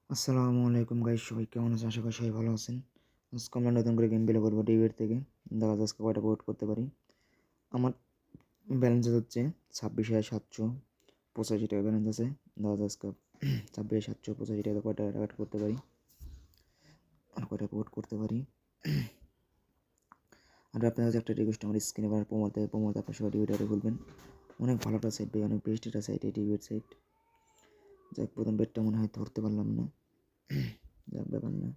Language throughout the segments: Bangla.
আসসালামু আলাইকুম গাইস, সবাই কেমন আছেন? আশা করি সবাই ভালো আছেন। আজকে আমরা নতুন করে গেম প্লে করবো ডিবেট থেকে। দেখা যাক আজকে কয়টা ভোট করতে পারি। আমার ব্যালেন্স হচ্ছে 26,785 টাকা ব্যালেন্স আছে। দেখা যাক আজকে 26,785 টাকা কয়টা টার্গেট করতে পারি আর কয়টা ভোট করতে পারি। আর আপনার কাছে একটা রিকোয়েস্ট, আমার স্ক্রিনে আবার প্রমোতে আপনার সবাই ডিবেটারে খুলবেন। অনেক ভালো একটা সাইট ভাই, অনেক বেস্ট একটা সাইট এই ডিবেট সাইট। যাক, প্রথম বেটটা মনে হয় ধরতে পারলাম না। যাক, ব্যাপার না।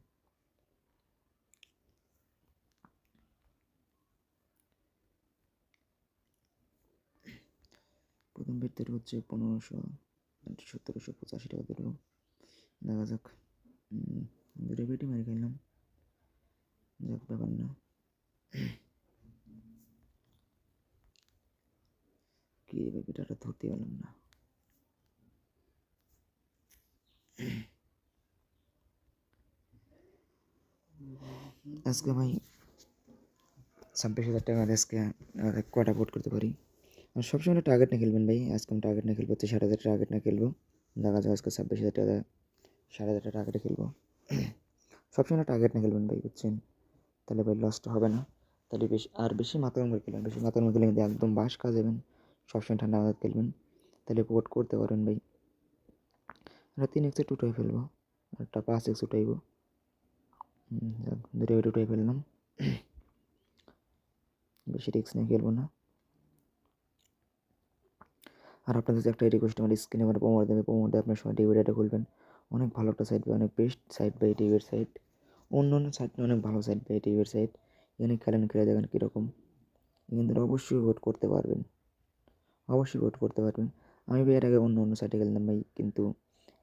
প্রথম বেডটা হচ্ছে 1785 টাকা দিল। দেখা যাক। দুটো বেডই মেরে খেললাম। যাক, ব্যাপার না। কি বেটাটা ধরতে পারলাম না। আজকে ভাই 26,000 টাকা আজকে কয়টা ভোট করতে পারি। আর সবসময় টার্গেট না খেলবেন ভাই। আজকে আমি টার্গেট না খেলবো, 60,000 টার্গেট না খেলবো। দেখা যাক আজকে 26,000 টাকা 60,000 টার্গেটে খেলবো। সবসময় টার্গেট না খেলবেন ভাই, বুঝছেন? তাহলে ভাই লসটা হবে না। তাহলে বেশি মাথার মুখে খেলবেন। বেশি মাথার মুখে খেলে কিন্তু একদম বাস খাওয়া যাবেন। সবসময় ঠান্ডা মাথায় খেলবেন, তাহলে ভোট করতে পারবেন ভাই। আমরা 3x উঠাই ফেলবো, একটা 5x উঠাইব। দুটো উঠাই ফেললাম। বেশি রিস্ক নিয়ে খেলবো না। আর আপনাদের একটা রিকোয়েস্ট, আমার স্ক্রিনে আমার প্রমোট দেবে আপনার সময় ডিভিডিটা খুলবেন। অনেক ভালো একটা সাইট ভাই, অনেক বেস্ট সাইট ভাই টিভির সাইট। অন্য সাইট অনেক ভালো সাইট ভাই টিভির সাইট। এখানে খেলে দেখেন কীরকম। কিন্তু অবশ্যই ভোট করতে পারবেন, অবশ্যই ভোট করতে পারবেন। আমি ভাই এর আগে অন্য সাইটে খেলতাম ভাই, কিন্তু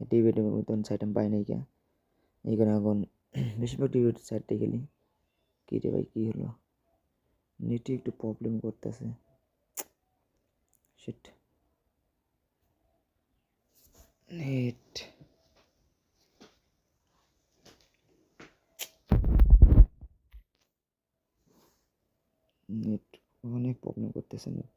টিভির মতন সাইট আমি পাই নাই কে। এইখানে এখন বেশিরভাগ টিভির সাইটে খেলি। কী রে ভাই, কী হলো? নেটে একটু প্রবলেম করতেছে। শিট, নেট নেট অনেক প্রবলেম করতেছে নেট।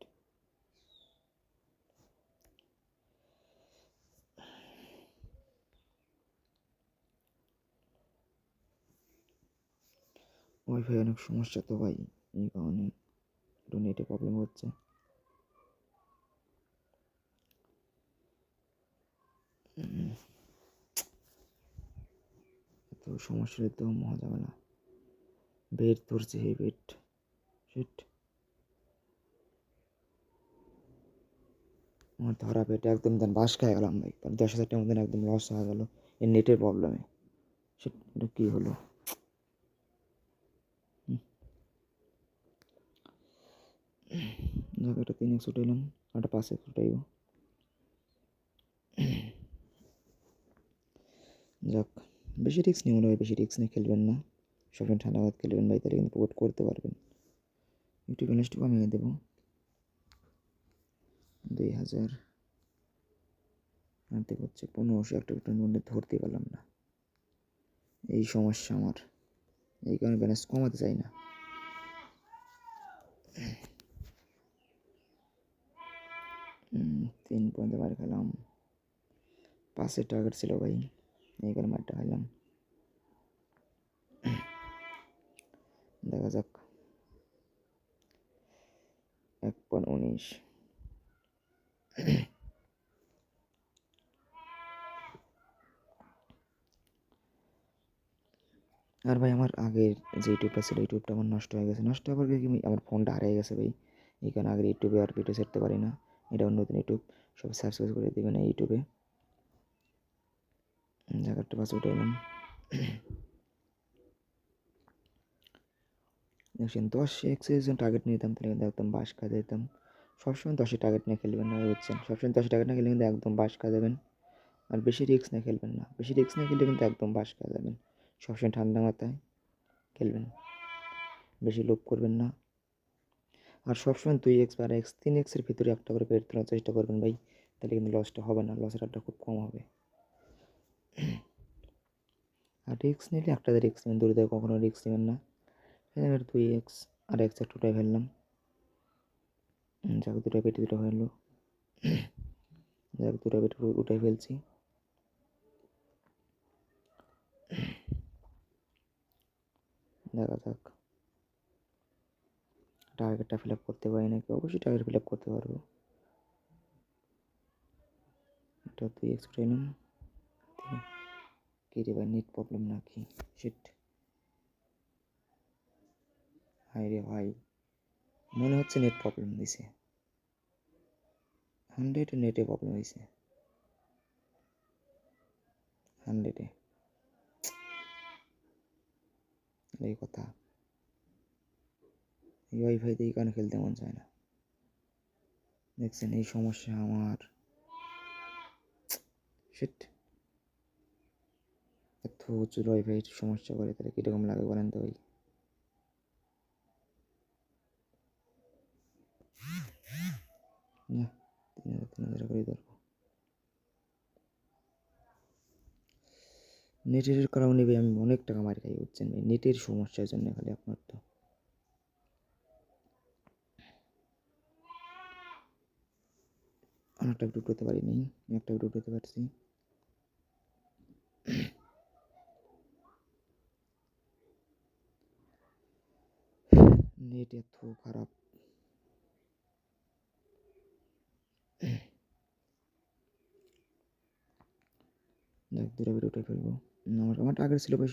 ওয়াইফাই অনেক সমস্যা তো ভাই, এই কারণে একটু নেটে প্রবলেম হচ্ছে। এত সমস্যা তো মজা হবে না। বেড ধরছে, এই বেড। শিট, আমার ধরা বেড একদম দেন বাস খেয়ে গেলাম ভাই। 10,000 টাকার মতন একদম লস হয়ে গেল এই নেটের প্রবলেমে। শিট, এটা কী হলো? যাক, একটা 3x উঠাইলাম, একটা 5x উঠাইব। যাক, বেশি রিস্ক নিয়ে মনে হয়, বেশি রিস্ক নিয়ে খেলবেন না। সবসময় ঠান্ডা ভাত খেলবেন ভাই, তাহলে কিন্তু ভোট করতে পারবেন। একটু ব্যালেন্সটা কমিয়ে দেবো, 2,000 আনতে হচ্ছে 1500। একটা মধ্যে ধরতে পারলাম না, এই সমস্যা আমার। এই কারণে ব্যালেন্স কমাতে চাই না। 3 পয়েন্টে মার খেলাম। 5-এর টার্গেট ছিল ভাই, এই কারণে মারটা খেলাম। দেখা যাক। 1.19। আর ভাই আমার আগের যে ইউটিউবটা ছিল, ইউটিউবটা আমার নষ্ট হয়ে গেছে। নষ্ট হওয়ার কি আমার ফোনটা হারিয়ে গেছে ভাই। এই কারণে আগের ইউটিউবে আর ভিডিও ছাড়তে পারি না। এটা অন্য নতুন ইউটিউব, সব সাবস্ক্রাইব করে দেবেন এই ইউটিউবে। জায়গাটা বাস উঠে এলাম। দেখছেন, 10x টার্গেট নিতাম, তাহলে কিন্তু একদম বাস খাওয়া যেতাম। সবসময় 10-এ টার্গেট নিয়ে খেলবেন না, বুঝছেন? সবসময় 10-এ টার্গেট না খেলে কিন্তু একদম বাস খাওয়া যাবেন। আর বেশি রিস্ক নিয়ে খেলবেন না, বেশি রিস্ক নিয়ে খেললে কিন্তু একদম বাস খাওয়া যাবেন। সবসময় ঠান্ডা মাথায় খেলবেন, বেশি লোভ করবেন না। আর সবসময় 2x বা x 3xের ভিতরে একটা করে পেট তোলার চেষ্টা করবেন ভাই, তাহলে কিন্তু লসটা হবে না, লসের হারটা খুব কম হবে। আর রিস্ক নিলে একটা রিস্ক নেবেন, দূরে থেকে কখনো রিস্ক নেবেন না। 2x আর x একটা উঠে ফেললাম। যাক, দুটো পেটি দুটো হলো। যাক, দুটো পেটি উঠে ফেলছি। দেখা যাক টার্গেটটা ফিল আপ করতে পারি নাকি। অবশ্যই টার্গেট ফিল আপ করতে পারবো। এটা 2x নিলাম। কি রে ভাই, নেট প্রবলেম নাকি? শিট, হাই রে ভাই, মনে হচ্ছে নেট প্রবলেম দিছে। 100 নেটে প্রবলেম হয়েছে, 100 এই কথা। এই ওয়াইফাই দিয়ে কারণে খেলতে মন চায় না। দেখছেন এই সমস্যা আমার। শিট, এত উঁচু ওয়াইফাই সমস্যা করে তাহলে কীরকম লাগে বলেন তো ভাই। না, 3000 করে ধরবো। নেটের কারণে ভাই আমি অনেক টাকা মারি খাই, বুঝছেন ভাই, নেটের সমস্যার জন্য খালি আপনার তো। অনেকটা ভিডিও করতে পারিনি, একটা ভিডিও করতে পারছি। নেট এত খারাপ। দেখ, দুটো ভিডিও উঠে ফেলবো। আমার টার্গেট ছিল ভাই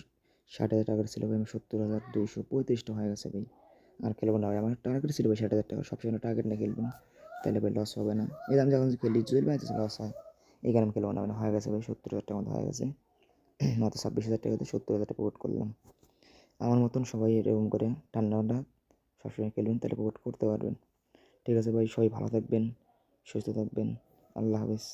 60,000 টাকার ছিল ভাই, আমি 70,235টা হয়ে গেছে ভাই। আর খেলবো না ভাই, আমার টার্গেট ছিল ভাই 60,000 টাকা। সবসময় টার্গেট নিয়ে খেলবেন, তাহলে ভাই লস হবে না। এই আমি যখন খেলি জুয়েল ভাই লস হয়, এই কারণে আমি খেলবো না। মানে হয়ে গেছে ভাই, 70,000 টাকার মতো হয়ে গেছে। মাত্র 26,000 টাকাতে 70,000 টাকা প্রফিট করলাম। আমার মতন সবাই এরকম করে ঠান্ডা ঠান্ডা সবসময় খেলবেন, তাহলে প্রফিট করতে পারবেন। ঠিক আছে ভাই, সবাই ভালো থাকবেন, সুস্থ থাকবেন। আল্লাহ হাফেজ।